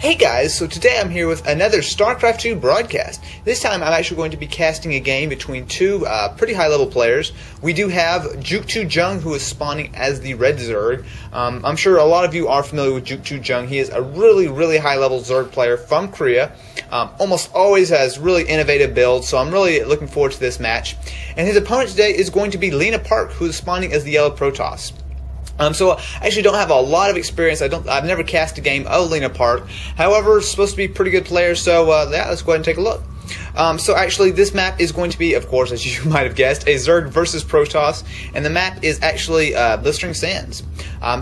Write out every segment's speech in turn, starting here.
Hey guys, so today I'm here with another Starcraft 2 broadcast. This time I'm actually going to be casting a game between two pretty high level players. We do have jookToJung, who is spawning as the Red Zerg. I'm sure a lot of you are familiar with jookToJung. He is a really high level Zerg player from Korea. Almost always has really innovative builds, so I'm really looking forward to this match. And his opponent today is going to be LenaPark, who is spawning as the Yellow Protoss. So I actually don't have a lot of experience. I've never cast a game of LenaPark. However, it's supposed to be a pretty good player, so yeah, let's go ahead and take a look. So actually this map is going to be, of course, as you might have guessed, a Zerg versus Protoss, and the map is actually Blistering Sands.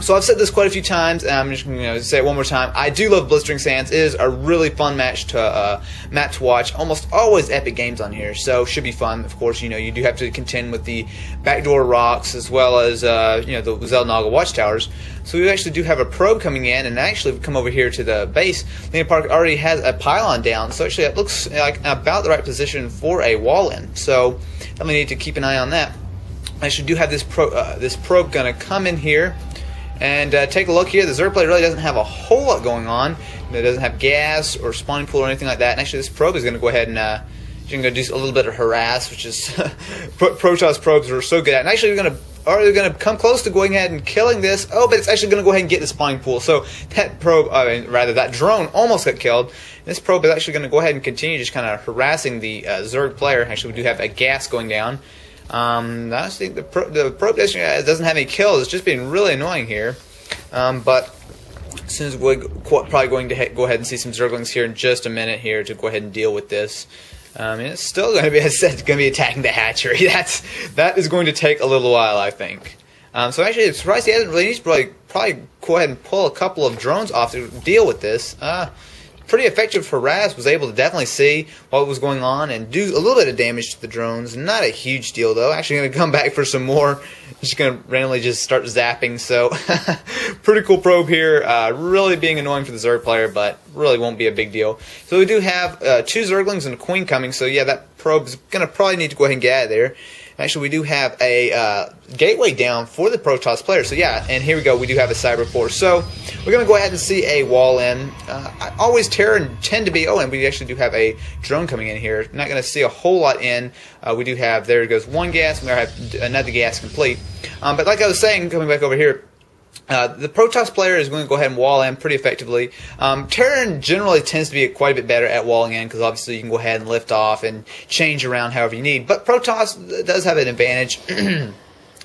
So I've said this quite a few times, and I'm just going to say it one more time. I do love Blistering Sands. It is a really fun map to watch. Almost always epic games on here, so should be fun. Of course, you do have to contend with the backdoor rocks as well as the Zelnaga watchtowers. So we actually do have a probe coming in, and actually come over here to the base. LenaPark already has a pylon down, so actually it looks like about the right position for a wall in. So definitely need to keep an eye on that. I actually do have this probe going to come in here and take a look here. The Zerg player really doesn't have a whole lot going on. It doesn't have gas or spawning pool or anything like that. And actually this probe is going to go ahead and do a little bit of harass, which is Protoss probes are so good at. And actually we're going to come close to going ahead and killing this. Oh, but it's actually going to go ahead and get the spawning pool. So that probe, that drone almost got killed. This probe is actually going to go ahead and continue just kind of harassing the Zerg player. Actually, we do have a gas going down. I think the probe doesn't have any kills. It's just being really annoying here. But as soon as we're probably going to go ahead and see some Zerglings here in just a minute here to go ahead and deal with this. And it's still going to be, as I said, going to be attacking the hatchery. That is going to take a little while, I think. So actually, I'm surprised he hasn't really. He needs to probably go ahead and pull a couple of drones off to deal with this. Pretty effective harass. Was able to definitely see what was going on and do a little bit of damage to the drones. Not a huge deal though. Actually, going to come back for some more. Just going to randomly just start zapping. So pretty cool probe here. Really being annoying for the Zerg player, but really won't be a big deal. So we do have two Zerglings and a Queen coming. So yeah, that probe's going to probably need to go ahead and get out of there. Actually, we do have a gateway down for the Protoss player. So yeah, and here we go. We do have a cyber core. So we're going to go ahead and see a wall in. I always tend to be. Oh, and we actually do have a drone coming in here. Not going to see a whole lot in. We do have, there goes one gas. We have another gas complete. But like I was saying, coming back over here, the Protoss player is going to go ahead and wall in pretty effectively. Terran generally tends to be quite a bit better at walling in because obviously you can go ahead and lift off and change around however you need. But Protoss does have an advantage.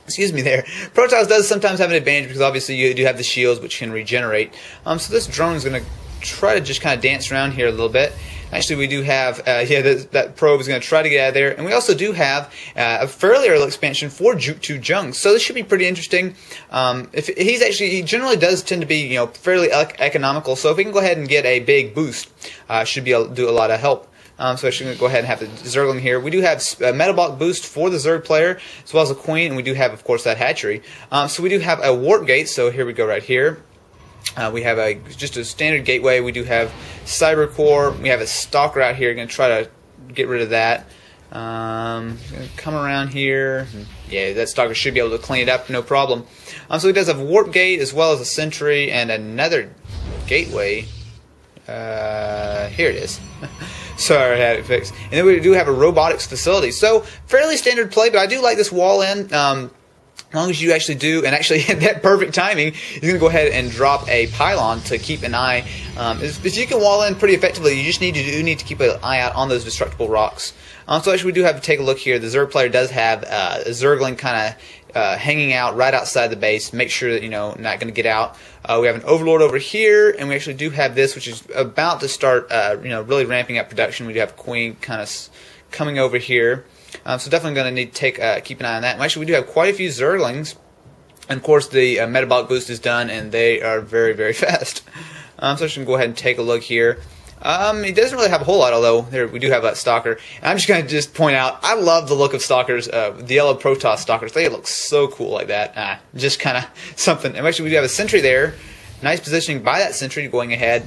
Excuse me there. Protoss does sometimes have an advantage because obviously you do have the shields which can regenerate. So this drone is going to try to just kind of dance around here a little bit. Actually, we do have, that probe is going to try to get out of there. And we also do have a fairly early expansion for jookToJung. So this should be pretty interesting. He generally does tend to be, fairly economical. So if we can go ahead and get a big boost, should be able to do a lot of help. So I'm actually going to go ahead and have the Zergling here. We do have a metal block boost for the Zerg player, as well as a Queen. And we do have, of course, that hatchery. So we do have a warp gate. So here we go right here. We have just a standard gateway. We do have cyber core. We have a stalker out here. Going to try to get rid of that. Gonna come around here. Yeah, that stalker should be able to clean it up, no problem. So he does have a warp gate as well as a sentry and another gateway. Here it is. Sorry, I had it fixed. And then we do have a robotics facility. So fairly standard play, but I do like this wall in. As long as you actually do, and actually that perfect timing, you're going to go ahead and drop a pylon to keep an eye. If you can wall in pretty effectively, you just need to keep an eye out on those destructible rocks. So actually we do have to take a look here. The Zerg player does have a Zergling kind of hanging out right outside the base. Make sure that, not going to get out. We have an Overlord over here, and we actually do have this, which is about to start, really ramping up production. We do have Queen kind of coming over here. So definitely going to need to keep an eye on that. And actually, we do have quite a few Zerglings. And of course, the metabolic boost is done, and they are very fast. So I'm just going to go ahead and take a look here. He doesn't really have a whole lot, although there we do have that Stalker. And I'm just going to point out, I love the look of Stalkers, the yellow Protoss Stalkers. They look so cool like that. Just kind of something. And actually, we do have a sentry there. Nice positioning by that sentry going ahead.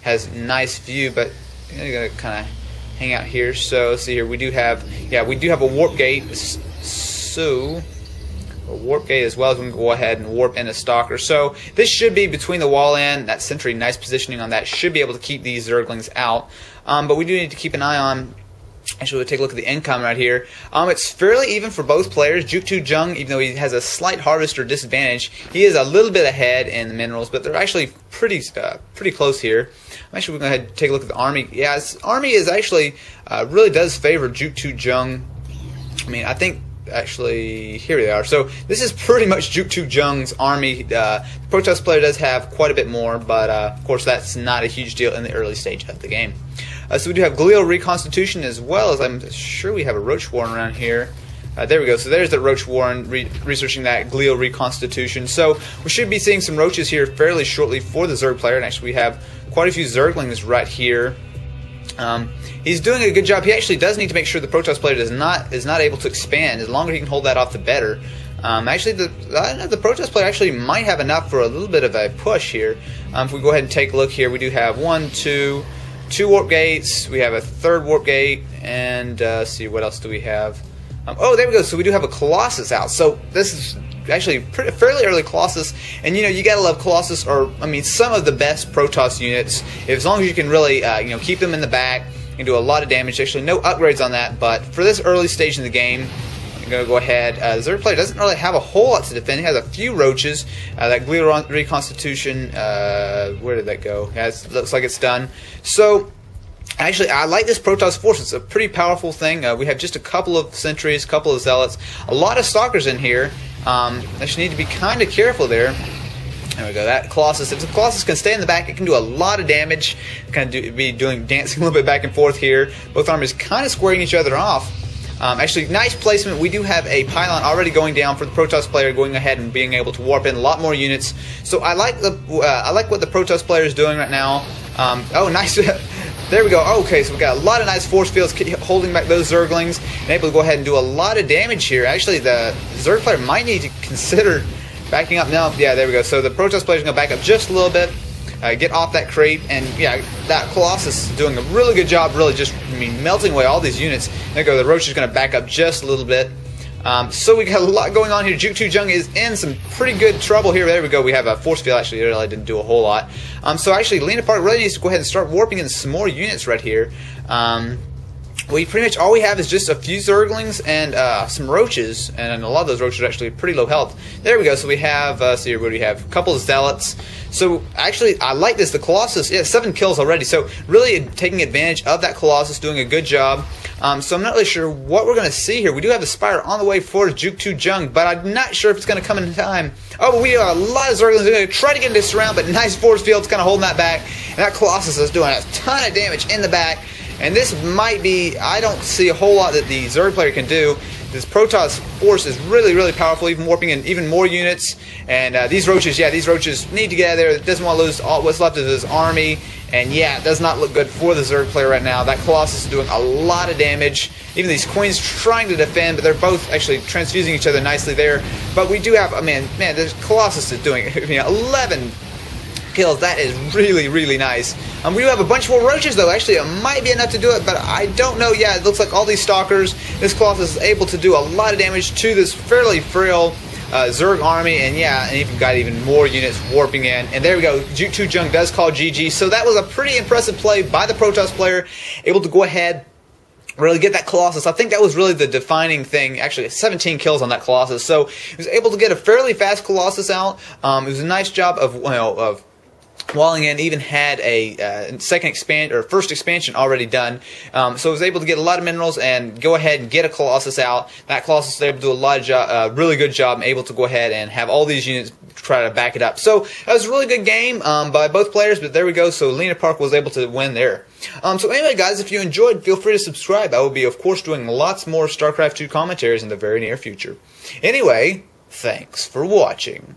Has nice view, but you're going to kind of hang out here. So let's see here. We do have a warp gate. So a warp gate as well, as we can go ahead and warp in a stalker. So this should be between the wall and that sentry. Nice positioning on that. Should be able to keep these Zerglings out. But we do need to keep an eye on. Actually, we'll take a look at the income right here. It's fairly even for both players. jookToJung, even though he has a slight harvester disadvantage, he is a little bit ahead in the minerals, but they're actually pretty close here. Actually, we're going to go ahead and take a look at the army. Yeah, this army is actually really does favor jookToJung. I mean, I think actually here they are. So this is pretty much jookToJung's army. The Protoss player does have quite a bit more, but of course that's not a huge deal in the early stage of the game. So we do have glial reconstitution, as well as I'm sure we have a roach warren around here. There we go. So there's the roach warren researching that glial reconstitution. So we should be seeing some roaches here fairly shortly for the Zerg player. And actually we have quite a few Zerglings right here. He's doing a good job. He actually does need to make sure the Protoss player is not able to expand. The longer he can hold that off, the better. Actually, the Protoss player actually might have enough for a little bit of a push here. If we go ahead and take a look here, we do have two warp gates. We have a third warp gate, and let's see, what else do we have? Oh, there we go. So we do have a Colossus out. So this is actually fairly early Colossus, and you gotta love Colossus, or I mean some of the best Protoss units. As long as you can really keep them in the back and do a lot of damage. Actually, no upgrades on that, but for this early stage in the game, I'm going to go ahead. The Zerg player doesn't really have a whole lot to defend. He has a few roaches. That glial reconstitution, where did that go? Yeah, it looks like it's done. So, actually, I like this Protoss force. It's a pretty powerful thing. We have just a couple of sentries, a couple of zealots, a lot of stalkers in here. Actually need to be kind of careful there. There we go. That Colossus. If the Colossus can stay in the back, it can do a lot of damage. Kind of be dancing a little bit back and forth here. Both armies kind of squaring each other off. Actually, nice placement. We do have a pylon already going down for the Protoss player, going ahead and being able to warp in a lot more units. So I like what the Protoss player is doing right now. Oh, nice. There we go. Okay, so we got a lot of nice force fields holding back those Zerglings, and able to go ahead and do a lot of damage here. Actually, the Zerg player might need to consider backing up now. Yeah, there we go. So the Protoss player is going to back up just a little bit, get off that creep, and yeah, that Colossus is doing a really good job, really just melting away all these units. There we go. The Roach is going to back up just a little bit. So we got a lot going on here. jookToJung is in some pretty good trouble here. There we go. We have a force field. Actually, it really didn't do a whole lot. So actually, LenaPark really needs to go ahead and start warping in some more units right here. We pretty much all we have is just a few Zerglings and some roaches, and a lot of those roaches are actually pretty low health. There we go. So we have, see here, what do we have? A couple of zealots. So actually, I like this. The Colossus, yeah, 7 kills already. So really taking advantage of that Colossus, doing a good job. So I'm not really sure what we're going to see here. We do have a Spire on the way for jookToJung, but I'm not sure if it's going to come in time. Oh, but we have a lot of Zerglings. We're going to try to get this round, but nice force field's kind of holding that back. And that Colossus is doing a ton of damage in the back. And this might be, I don't see a whole lot that the Zerg player can do. This Protoss force is really, really powerful, even warping in even more units. And these roaches, yeah, these roaches need to get out of there. It doesn't want to lose all what's left of his army. And yeah, it does not look good for the Zerg player right now. That Colossus is doing a lot of damage. Even these Queens trying to defend, but they're both actually transfusing each other nicely there. But we do have, man, this Colossus is doing 11 kills. That is really, really nice. We do have a bunch more roaches, though. Actually, it might be enough to do it, but I don't know. Yeah, it looks like all these stalkers. This Colossus is able to do a lot of damage to this fairly frail Zerg army, and yeah, and even got even more units warping in. And there we go. jookToJung does call GG. So that was a pretty impressive play by the Protoss player, able to go ahead, really get that Colossus. I think that was really the defining thing. Actually, 17 kills on that Colossus. So he was able to get a fairly fast Colossus out. It was a nice job of walling in, even had a first expansion already done, so I was able to get a lot of minerals and go ahead and get a Colossus out. That Colossus was able to do a lot of really good job, and able to go ahead and have all these units try to back it up. So that was a really good game by both players. But there we go. So LenaPark was able to win there. So anyway, guys, if you enjoyed, feel free to subscribe. I will be, of course, doing lots more StarCraft 2 commentaries in the very near future. Anyway, thanks for watching.